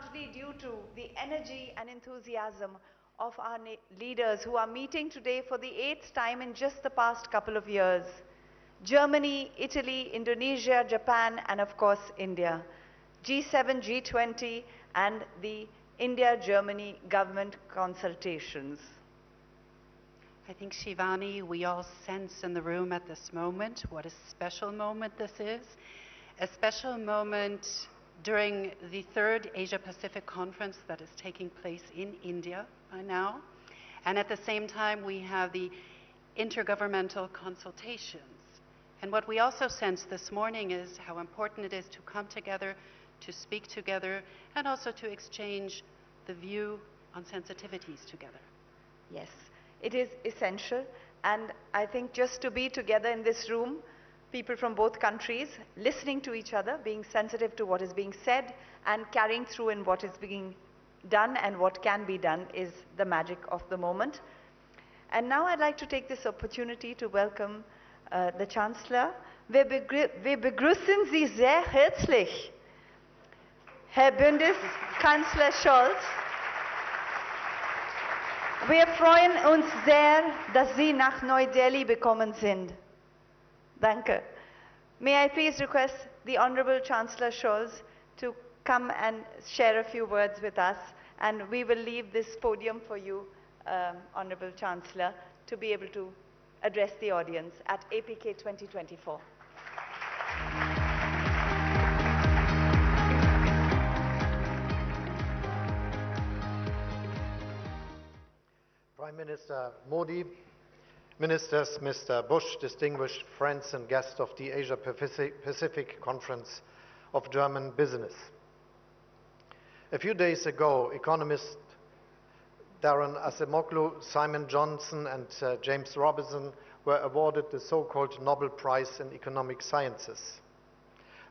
largely due to the energy and enthusiasm of our leaders who are meeting today for the 8th time in just the past couple of years. Germany, Italy, Indonesia, Japan, and of course India. G7, G20, and the India-Germany government consultations. I think, Shivani, we all sense in the room at this moment what a special moment this is. A special moment during the 3rd Asia-Pacific conference that is taking place in India by now. And at the same time, we have the intergovernmental consultations. And what we also sense this morning is how important it is to come together, to speak together, and also to exchange the view on sensitivities together. Yes, it is essential. And I think just to be together in this room, people from both countries, listening to each other, being sensitive to what is being said, and carrying through in what is being done and what can be done is the magic of the moment. And now I'd like to take this opportunity to welcome the Chancellor. Wir begrüßen Sie sehr herzlich, Herr Bundeskanzler Scholz. Wir freuen uns sehr, dass Sie nach Neu-Delhi gekommen sind. Danke. May I please request the Honorable Chancellor Scholz to come and share a few words with us, and we will leave this podium for you, Honorable Chancellor, to be able to address the audience at APK 2024. Prime Minister Modi, Ministers, Mr. Bush, distinguished friends and guests of the Asia-Pacific Conference of German Business. A few days ago, economists Darren Acemoglu, Simon Johnson, and James Robinson were awarded the so-called Nobel Prize in Economic Sciences.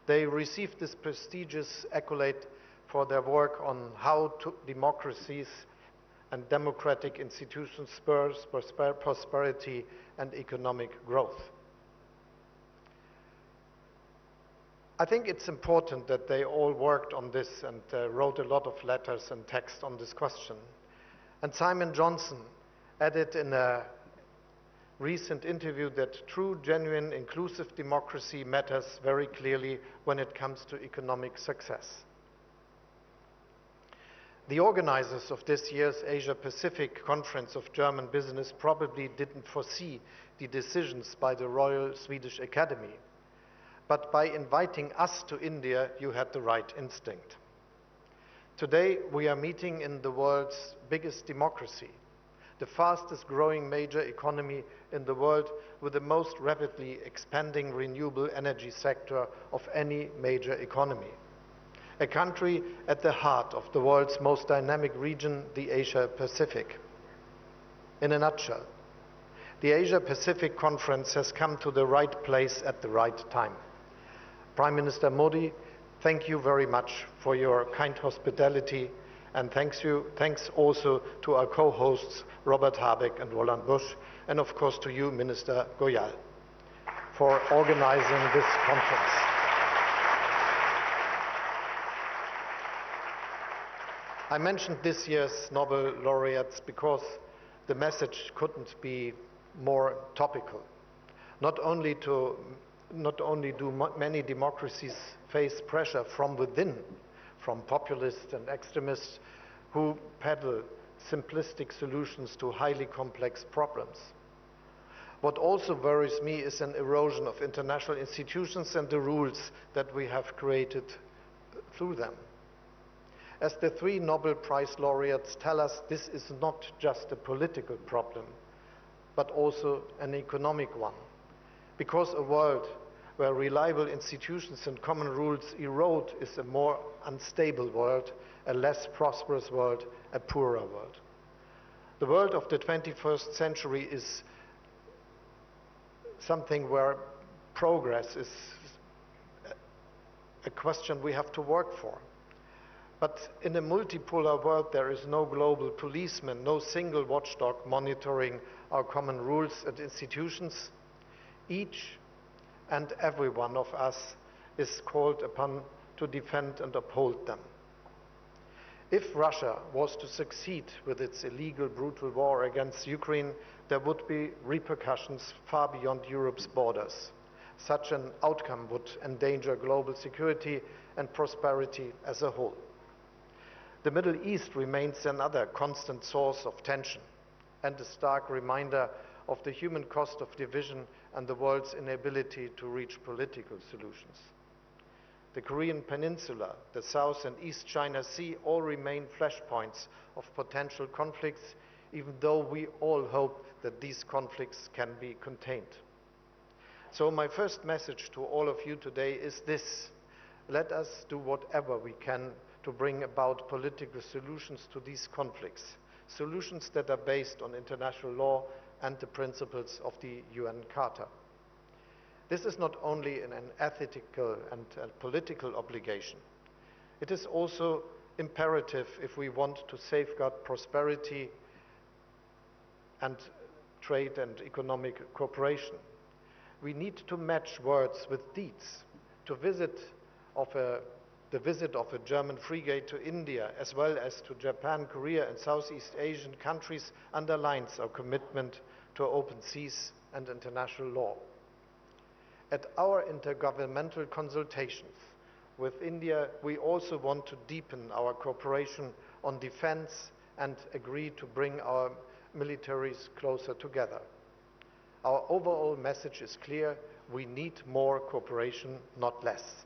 They received this prestigious accolade for their work on how democracies and democratic institutions spurs prosperity and economic growth. I think it's important that they all worked on this and wrote a lot of letters and text on this question. And Simon Johnson added in a recent interview that true, genuine, inclusive democracy matters very clearly when it comes to economic success. The organizers of this year's Asia-Pacific Conference of German Business probably didn't foresee the decisions by the Royal Swedish Academy. But by inviting us to India, you had the right instinct. Today, we are meeting in the world's biggest democracy, the fastest growing major economy in the world with the most rapidly expanding renewable energy sector of any major economy. A country at the heart of the world's most dynamic region, the Asia-Pacific. In a nutshell, the Asia-Pacific Conference has come to the right place at the right time. Prime Minister Modi, thank you very much for your kind hospitality, and thanks also to our co-hosts Robert Habeck and Roland Busch, and of course to you, Minister Goyal, for organizing this conference. I mentioned this year's Nobel laureates because the message couldn't be more topical. Not only do many democracies face pressure from within, from populists and extremists who peddle simplistic solutions to highly complex problems. What also worries me is an erosion of international institutions and the rules that we have created through them. As the 3 Nobel Prize laureates tell us, this is not just a political problem, but also an economic one. Because a world where reliable institutions and common rules erode is a more unstable world, a less prosperous world, a poorer world. The world of the 21st century is something where progress is a question we have to work for. But in a multipolar world, there is no global policeman, no single watchdog monitoring our common rules and institutions. Each and every one of us is called upon to defend and uphold them. If Russia was to succeed with its illegal, brutal war against Ukraine, there would be repercussions far beyond Europe's borders. Such an outcome would endanger global security and prosperity as a whole. The Middle East remains another constant source of tension and a stark reminder of the human cost of division and the world's inability to reach political solutions. The Korean Peninsula, the South and East China Sea all remain flashpoints of potential conflicts, even though we all hope that these conflicts can be contained. So my first message to all of you today is this: let us do whatever we can to bring about political solutions to these conflicts, solutions that are based on international law and the principles of the UN Charter. This is not only an ethical and political obligation. It is also imperative if we want to safeguard prosperity and trade and economic cooperation. We need to match words with deeds. The visit of a German frigate to India, as well as to Japan, Korea, and Southeast Asian countries, underlines our commitment to open seas and international law. At our intergovernmental consultations with India, we also want to deepen our cooperation on defense and agree to bring our militaries closer together. Our overall message is clear: we need more cooperation, not less.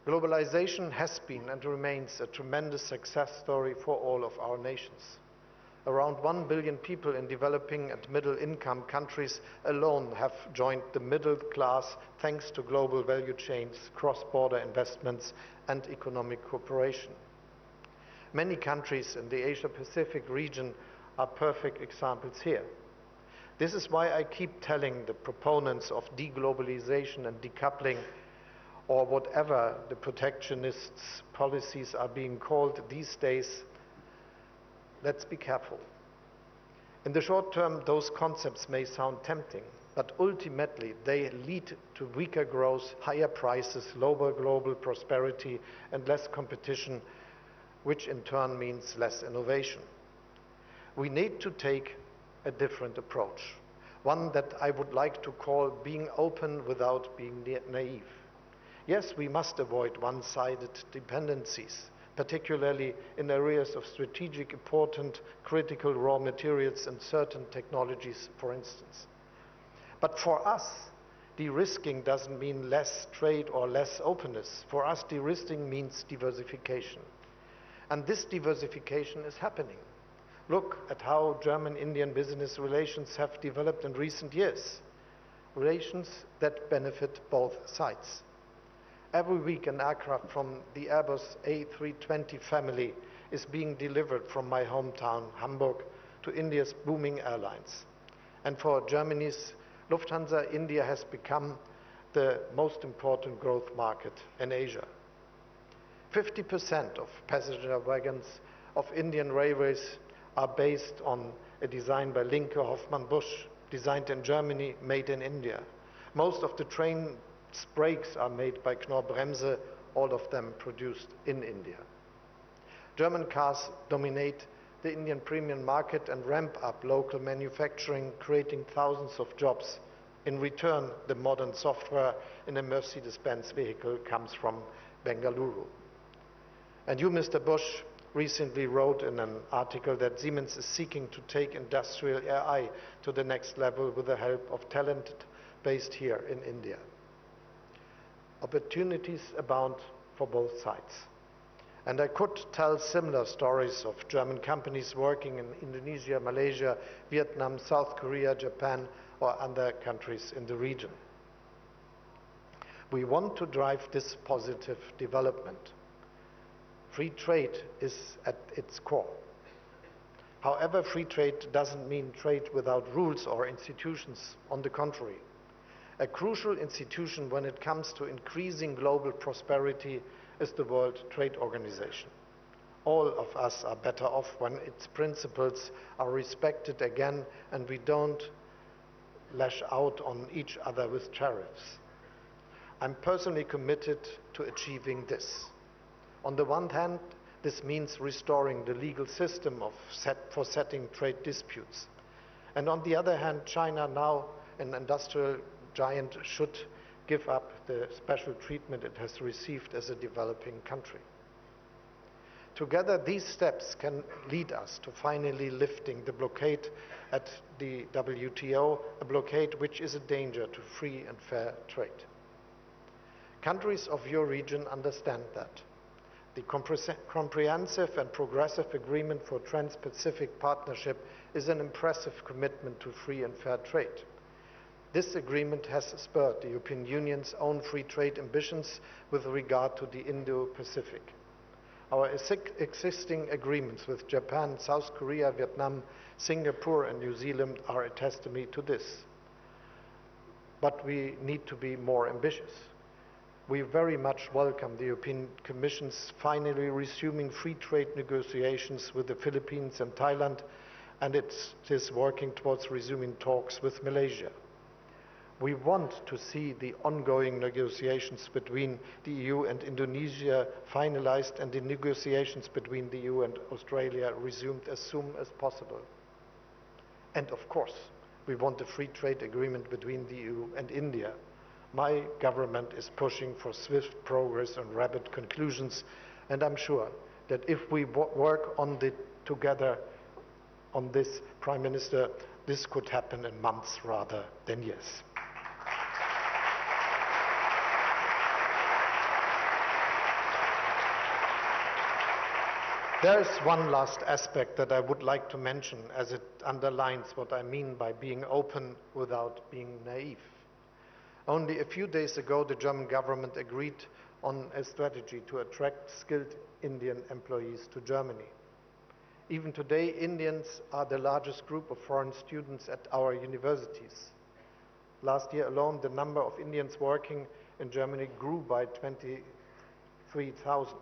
Globalization has been and remains a tremendous success story for all of our nations. Around 1 billion people in developing and middle-income countries alone have joined the middle class thanks to global value chains, cross-border investments, and economic cooperation. Many countries in the Asia-Pacific region are perfect examples here. This is why I keep telling the proponents of deglobalization and decoupling, or whatever the protectionists' policies are being called these days, let's be careful. In the short term, those concepts may sound tempting, but ultimately they lead to weaker growth, higher prices, lower global prosperity, and less competition, which in turn means less innovation. We need to take a different approach, one that I would like to call being open without being naive. Yes, we must avoid one-sided dependencies, particularly in areas of strategic important critical raw materials and certain technologies, for instance. But for us, de-risking doesn't mean less trade or less openness. For us, de-risking means diversification. And this diversification is happening. Look at how German-Indian business relations have developed in recent years. Relations that benefit both sides. Every week an aircraft from the Airbus A320 family is being delivered from my hometown, Hamburg, to India's booming airlines. And for Germany's Lufthansa, India has become the most important growth market in Asia. 50% of passenger wagons of Indian railways are based on a design by Linke Hofmann Busch, designed in Germany, made in India. Most of the train brakes are made by Knorr-Bremse, all of them produced in India. German cars dominate the Indian premium market and ramp up local manufacturing, creating thousands of jobs. In return, the modern software in a Mercedes-Benz vehicle comes from Bengaluru. And you, Mr. Busch, recently wrote in an article that Siemens is seeking to take industrial AI to the next level with the help of talent based here in India. Opportunities abound for both sides. And I could tell similar stories of German companies working in Indonesia, Malaysia, Vietnam, South Korea, Japan, or other countries in the region. We want to drive this positive development. Free trade is at its core. However, free trade doesn't mean trade without rules or institutions. On the contrary, a crucial institution when it comes to increasing global prosperity is the World Trade Organization. All of us are better off when its principles are respected again and we don't lash out on each other with tariffs. I'm personally committed to achieving this. On the one hand, This means restoring the legal system for setting trade disputes. And on the other hand, China, now an industrial giant, should give up the special treatment it has received as a developing country. Together, these steps can lead us to finally lifting the blockade at the WTO, a blockade which is a danger to free and fair trade. Countries of your region understand that. The comprehensive and progressive agreement for Trans-Pacific Partnership is an impressive commitment to free and fair trade. This agreement has spurred the European Union's own free trade ambitions with regard to the Indo-Pacific. Our existing agreements with Japan, South Korea, Vietnam, Singapore and New Zealand are a testimony to this. But we need to be more ambitious. We very much welcome the European Commission's finally resuming free trade negotiations with the Philippines and Thailand, and it is working towards resuming talks with Malaysia. We want to see the ongoing negotiations between the EU and Indonesia finalized and the negotiations between the EU and Australia resumed as soon as possible. And of course, we want a free trade agreement between the EU and India. My government is pushing for swift progress and rapid conclusions, and I'm sure that if we work on together on this, Prime Minister, this could happen in months rather than years. There is one last aspect that I would like to mention, as it underlines what I mean by being open without being naive. Only a few days ago, the German government agreed on a strategy to attract skilled Indian employees to Germany. Even today, Indians are the largest group of foreign students at our universities. Last year alone, the number of Indians working in Germany grew by 23,000.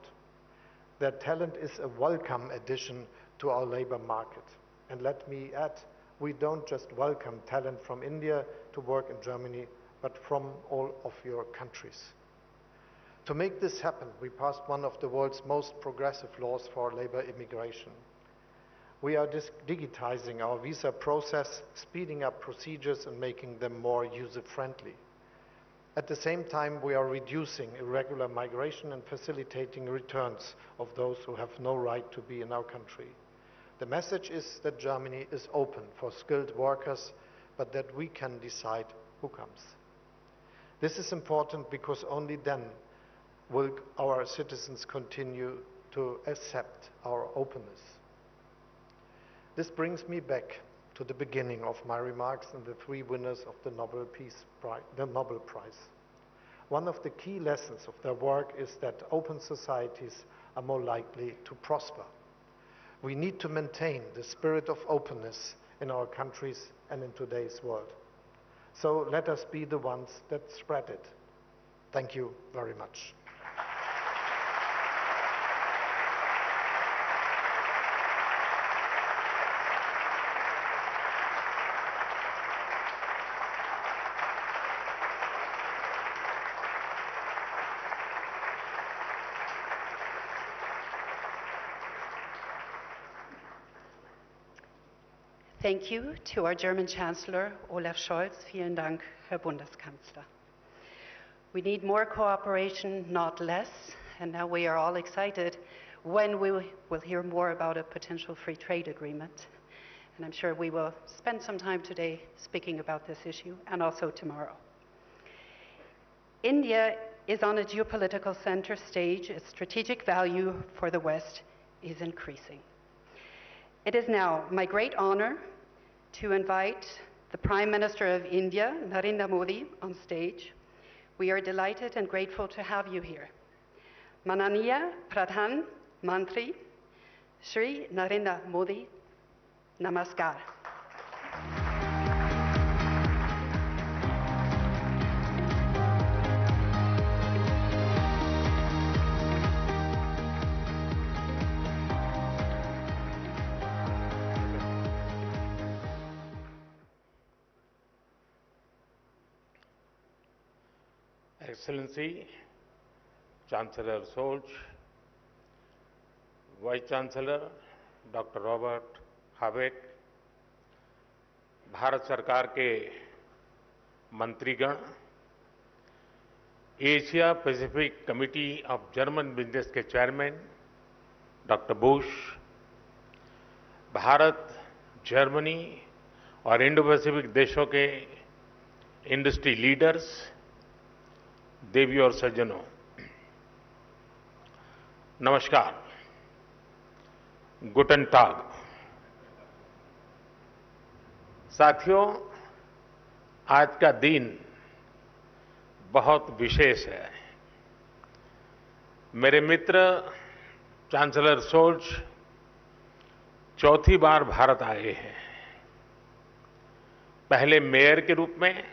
Their talent is a welcome addition to our labor market. And let me add, we don't just welcome talent from India to work in Germany, but from all of your countries. To make this happen, we passed one of the world's most progressive laws for labor immigration. We are digitizing our visa process, speeding up procedures and making them more user-friendly. At the same time, we are reducing irregular migration and facilitating returns of those who have no right to be in our country. The message is that Germany is open for skilled workers, but that we can decide who comes. This is important because only then will our citizens continue to accept our openness. This brings me back to the beginning of my remarks and the three winners of the Nobel Prize. One of the key lessons of their work is that open societies are more likely to prosper. We need to maintain the spirit of openness in our countries and in today's world. So let us be the ones that spread it. Thank you very much. Thank you to our German Chancellor, Olaf Scholz. Vielen Dank, Herr Bundeskanzler. We need more cooperation, not less, and now we are all excited when we will hear more about a potential free trade agreement. And I'm sure we will spend some time today speaking about this issue, and also tomorrow. India is on a geopolitical center stage. Its strategic value for the West is increasing. It is now my great honor to invite the Prime Minister of India, Narendra Modi, on stage. We are delighted and grateful to have you here. Mananiya Pradhan Mantri, Shri Narendra Modi, Namaskar. Excellency, Chancellor Scholz, vice chancellor doctor Robert Habeck, Bharat सरकार के मंत्रीगण, Asia Pacific Committee of German Business के chairman doctor Bush, Bharat, Germany और Indo Pacific देशों के industry leaders, देवी और सज्जनों, नमस्कार, गुटन टाग। साथियों, आज का दिन बहुत विशेष है। मेरे मित्र चांसलर शोल्ज चौथी बार भारत आए हैं, पहले मेयर के रूप में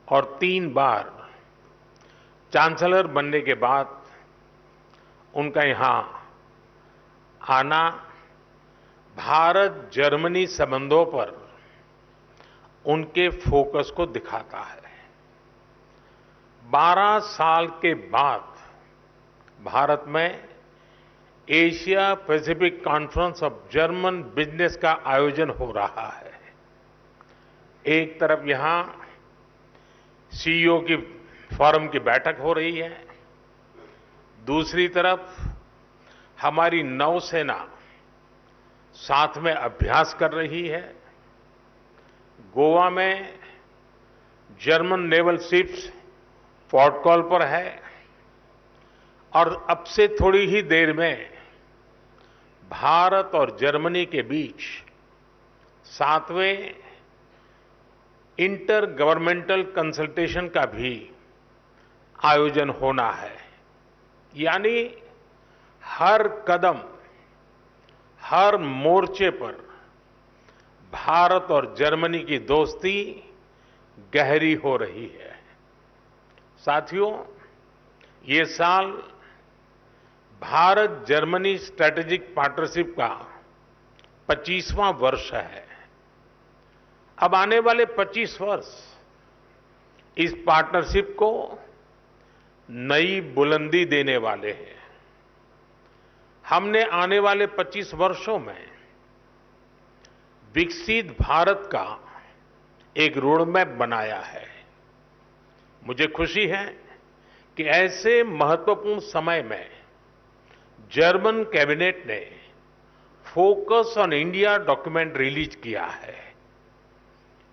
और 3 बार चांसलर बनने के बाद उनका यहां आना भारत जर्मनी संबंधों पर उनके फोकस को दिखाता है। 12 साल के बाद भारत में Asia Pacific conference of German business का आयोजन हो रहा है। एक तरफ यहां सीईओ की फोरम की बैठक हो रही है, दूसरी तरफ हमारी नौसेना साथ में अभ्यास कर रही है। गोवा में German naval ships port call पर है और अब से थोड़ी ही देर में भारत और जर्मनी के बीच 7वें इंटर गवर्नमेंटल कंसल्टेशन का भी आयोजन होना है। यानी हर कदम, हर मोर्चे पर भारत और जर्मनी की दोस्ती गहरी हो रही है। साथियों, ये साल भारत जर्मनी स्ट्रैटेजिक पार्टनरशिप का 25वां वर्ष है। अब आने वाले 25 वर्ष इस पार्टनरशिप को नई बुलंदी देने वाले हैं। हमने आने वाले 25 वर्षों में विकसित भारत का एक रोडमैप बनाया है। मुझे खुशी है कि ऐसे महत्वपूर्ण समय में जर्मन कैबिनेट ने focus on India document release किया है।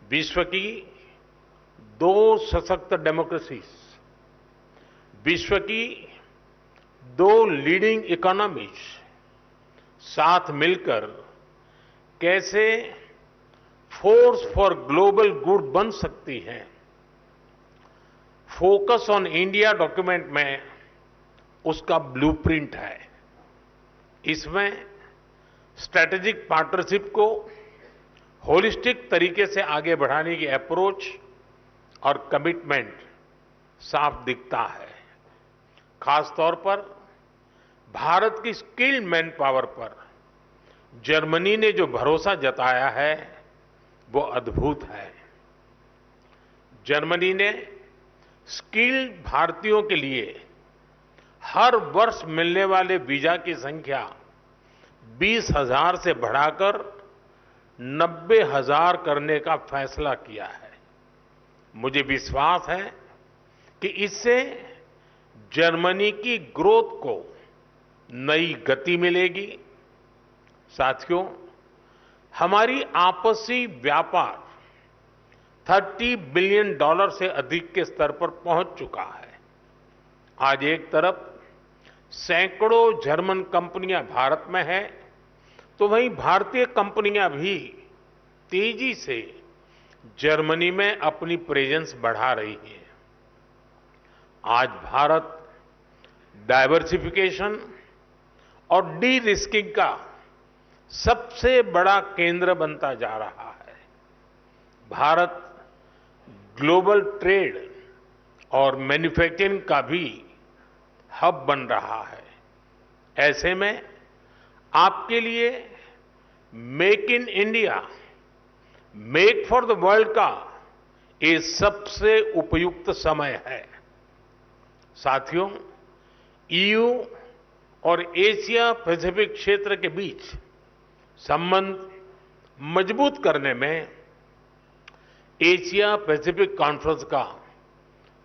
विश्व की 2 सशक्त डेमोक्रेसीज, विश्व की 2 लीडिंग इकोनॉमीज साथ मिलकर कैसे फोर्स फॉर ग्लोबल गुड बन सकती हैं। फोकस ऑन इंडिया डॉक्यूमेंट में उसका ब्लूप्रिंट है। इसमें स्ट्रैटेजिक पार्टनरशिप को होलिस्टिक तरीके से आगे बढ़ाने की अप्रोच और कमिटमेंट साफ दिखता है। खास तौर पर भारत की स्किल्ड मैन पावर पर जर्मनी ने जो भरोसा जताया है वो अद्भुत है। जर्मनी ने स्किल्ड भारतीयों के लिए हर वर्ष मिलने वाले वीजा की संख्या 20,000 से बढ़ाकर 90,000 करने का फैसला किया है। मुझे विश्वास है कि इससे जर्मनी की ग्रोथ को नई गति मिलेगी। साथियों, हमारी आपसी व्यापार $30 बिलियन से अधिक के स्तर पर पहुंच चुका है। आज एक तरफ सैकड़ों जर्मन कंपनियां भारत में हैं, तो वहीं भारतीय कंपनियां भी तेजी से जर्मनी में अपनी प्रेजेंस बढ़ा रही हैं। आज भारत डाइवर्सिफिकेशन और डी रिस्किंग का सबसे बड़ा केंद्र बनता जा रहा है। भारत ग्लोबल ट्रेड और मैन्युफैक्चरिंग का भी हब बन रहा है। ऐसे में आपके लिए make in India, make for the world का ये सबसे उपयुक्त समय है। साथियों, ईयू और एशिया पैसिफिक क्षेत्र के बीच संबंध मजबूत करने में एशिया पैसिफिक कॉन्फ्रेंस का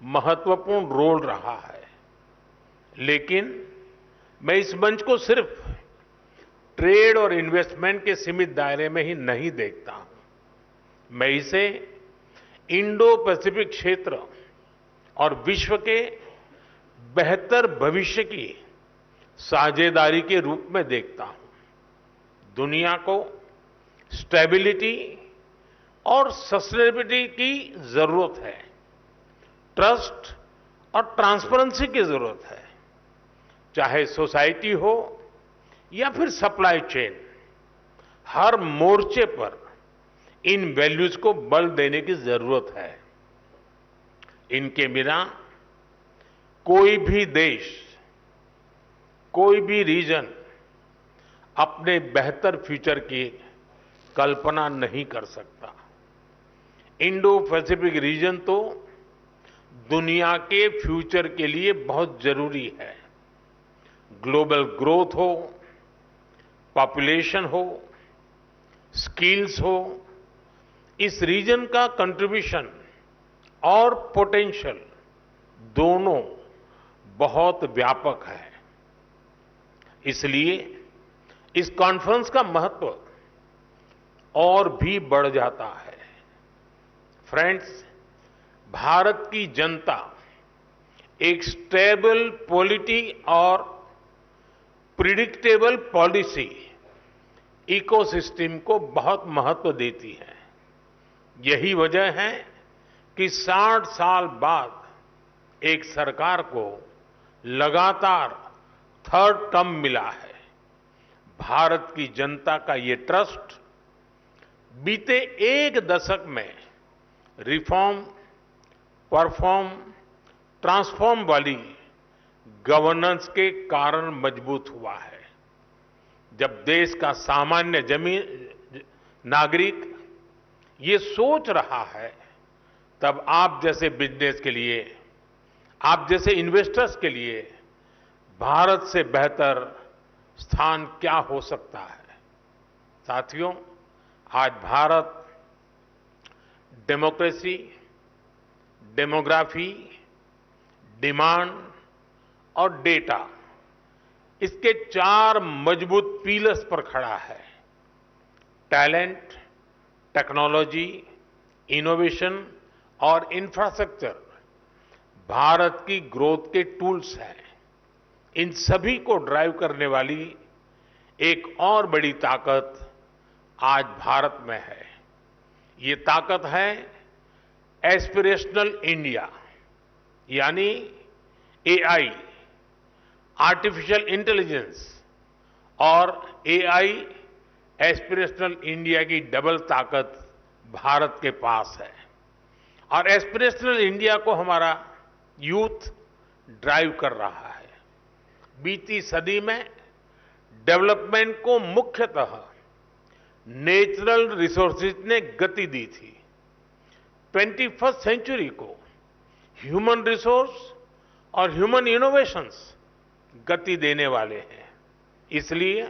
महत्वपूर्ण रोल रहा है। लेकिन मैं इस मंच को सिर्फ ट्रेड और इन्वेस्टमेंट के सीमित दायरे में ही नहीं देखता हूं। मैं इसे इंडो पैसिफिक क्षेत्र और विश्व के बेहतर भविष्य की साझेदारी के रूप में देखता हूं। दुनिया को स्टेबिलिटी और सस्टेनेबिलिटी की जरूरत है, ट्रस्ट और ट्रांसपेरेंसी की जरूरत है। चाहे सोसाइटी हो या फिर सप्लाई चेन, हर मोर्चे पर इन वैल्यूज को बल देने की जरूरत है। इनके बिना कोई भी देश, कोई भी रीजन अपने बेहतर फ्यूचर की कल्पना नहीं कर सकता। इंडो पैसिफिक रीजन तो दुनिया के फ्यूचर के लिए बहुत जरूरी है। ग्लोबल ग्रोथ हो, पॉपुलेशन हो, स्किल्स हो, इस रीजन का कंट्रीब्यूशन और पोटेंशियल दोनों बहुत व्यापक है। इसलिए इस कॉन्फ्रेंस का महत्व और भी बढ़ जाता है। फ्रेंड्स, भारत की जनता एक स्टेबल पॉलिटी और प्रिडिक्टेबल पॉलिसी इकोसिस्टम को बहुत महत्व देती है। यही वजह है कि 60 साल बाद एक सरकार को लगातार थर्ड टर्म मिला है। भारत की जनता का ये ट्रस्ट बीते एक दशक में रिफॉर्म, परफॉर्म, ट्रांसफॉर्म वाली गवर्नेंस के कारण मजबूत हुआ है। जब देश का सामान्य नागरिक ये सोच रहा है, तब आप जैसे बिजनेस के लिए, आप जैसे इन्वेस्टर्स के लिए भारत से बेहतर स्थान क्या हो सकता है। साथियों, आज भारत डेमोक्रेसी, डेमोग्राफी, डिमांड और डेटा, इसके 4 मजबूत पिलर्स पर खड़ा है। टैलेंट, टेक्नोलॉजी, इनोवेशन और इंफ्रास्ट्रक्चर भारत की ग्रोथ के टूल्स हैं। इन सभी को ड्राइव करने वाली एक और बड़ी ताकत आज भारत में है। ये ताकत है एस्पिरेशनल इंडिया, यानी एआई, आर्टिफिशियल इंटेलिजेंस और एआई एस्पिरेशनल इंडिया की डबल ताकत भारत के पास है। और एस्पिरेशनल इंडिया को हमारा यूथ ड्राइव कर रहा है। बीती सदी में डेवलपमेंट को मुख्यतः नेचुरल रिसोर्सेज ने गति दी थी। 21st सेंचुरी को ह्यूमन रिसोर्स और ह्यूमन इनोवेशंस गति देने वाले हैं। इसलिए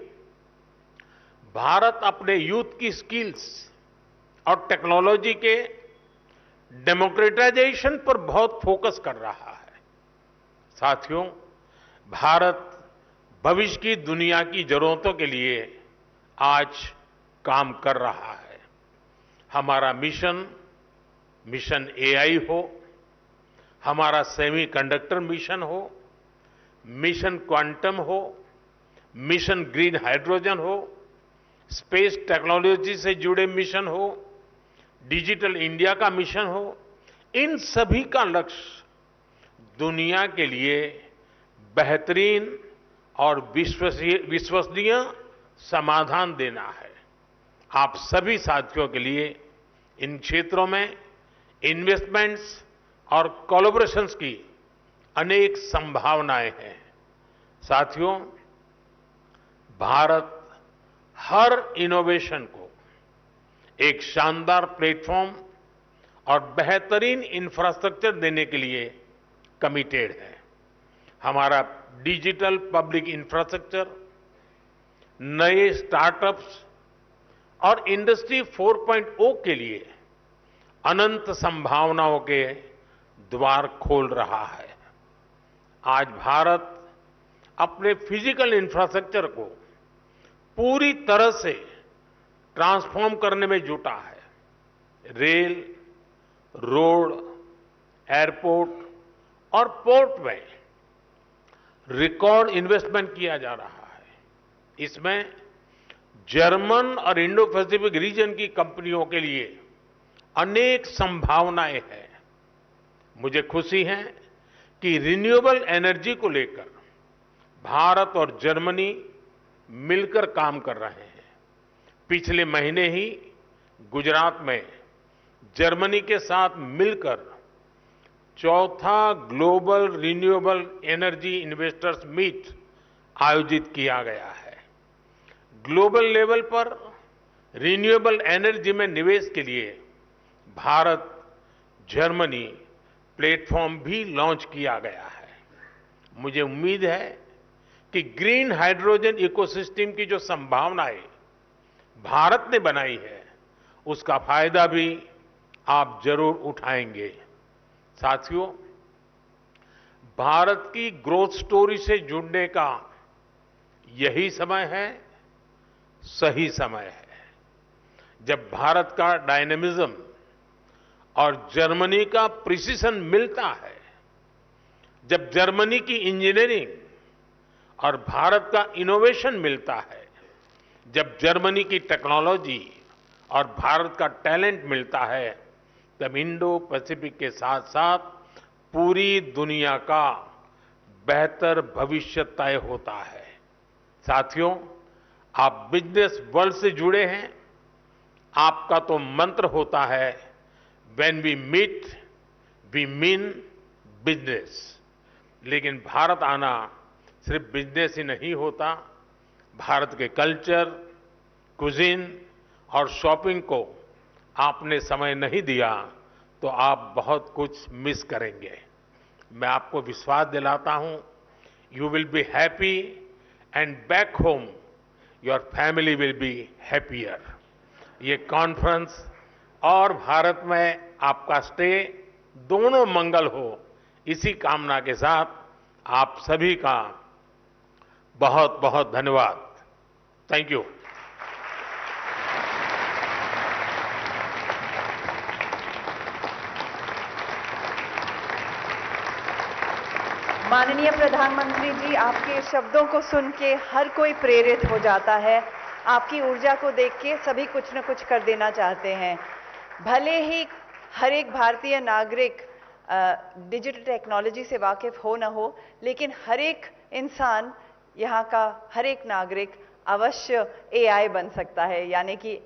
भारत अपने यूथ की स्किल्स और टेक्नोलॉजी के डेमोक्रेटाइजेशन पर बहुत फोकस कर रहा है। साथियों, भारत भविष्य की दुनिया की जरूरतों के लिए आज काम कर रहा है। हमारा मिशन एआई हो, हमारा सेमीकंडक्टर मिशन हो, मिशन क्वांटम हो, मिशन ग्रीन हाइड्रोजन हो, स्पेस टेक्नोलॉजी से जुड़े मिशन हो, डिजिटल इंडिया का मिशन हो, इन सभी का लक्ष्य दुनिया के लिए बेहतरीन और विश्वसनीय समाधान देना है। आप सभी साथियों के लिए इन क्षेत्रों में इन्वेस्टमेंट्स और कोलैबोरेशंस की अनेक संभावनाएं हैं। साथियों, भारत हर इनोवेशन को एक शानदार प्लेटफॉर्म और बेहतरीन इंफ्रास्ट्रक्चर देने के लिए कमिटेड है। हमारा डिजिटल पब्लिक इंफ्रास्ट्रक्चर, नए स्टार्टअप्स और इंडस्ट्री 4.0 के लिए अनंत संभावनाओं के द्वार खोल रहा है। आज भारत अपने फिजिकल इंफ्रास्ट्रक्चर को पूरी तरह से ट्रांसफॉर्म करने में जुटा है। रेल, रोड, एयरपोर्ट और पोर्ट में रिकॉर्ड इन्वेस्टमेंट किया जा रहा है। इसमें जर्मन और इंडो पैसिफिक रीजन की कंपनियों के लिए अनेक संभावनाएं हैं। मुझे खुशी है कि रिन्यूएबल एनर्जी को लेकर भारत और जर्मनी मिलकर काम कर रहे हैं। पिछले महीने ही गुजरात में जर्मनी के साथ मिलकर चौथा global renewable energy investors meet आयोजित किया गया है। ग्लोबल लेवल पर रिन्यूएबल एनर्जी में निवेश के लिए भारत जर्मनी प्लेटफॉर्म भी लॉन्च किया गया है। मुझे उम्मीद है कि ग्रीन हाइड्रोजन इकोसिस्टम की जो संभावनाएं भारत ने बनाई है, उसका फायदा भी आप जरूर उठाएंगे। साथियों, भारत की ग्रोथ स्टोरी से जुड़ने का यही समय है, सही समय है, जब भारत का डायनेमिज्म और जर्मनी का प्रिसिशन मिलता है, जब जर्मनी की इंजीनियरिंग और भारत का इनोवेशन मिलता है, जब जर्मनी की टेक्नोलॉजी और भारत का टैलेंट मिलता है, तब इंडो पैसिफिक के साथ साथ पूरी दुनिया का बेहतर भविष्य तय होता है। साथियों, आप बिजनेस वर्ल्ड से जुड़े हैं। आपका तो मंत्र होता है, when we meet we mean business. लेकिन भारत आना सिर्फ बिजनेस ही नहीं होता। भारत के कल्चर, कुजीन और शॉपिंग को आपने समय नहीं दिया तो आप बहुत कुछ मिस करेंगे। मैं आपको विश्वास दिलाता हूं, you will be happy and back home your family will be happier. ये कॉन्फ्रेंस और भारत में आपका स्टे दोनों मंगल हो, इसी कामना के साथ आप सभी का बहुत बहुत धन्यवाद। Thank you. माननीय प्रधानमंत्री जी, आपके शब्दों को सुन के हर कोई प्रेरित हो जाता है। आपकी ऊर्जा को देख के सभी कुछ न कुछ कर देना चाहते हैं। भले ही हर एक भारतीय नागरिक डिजिटल टेक्नोलॉजी से वाकिफ हो न हो, लेकिन हर एक इंसान, यहाँ का हर एक नागरिक अवश्य एआई बन सकता है, यानी कि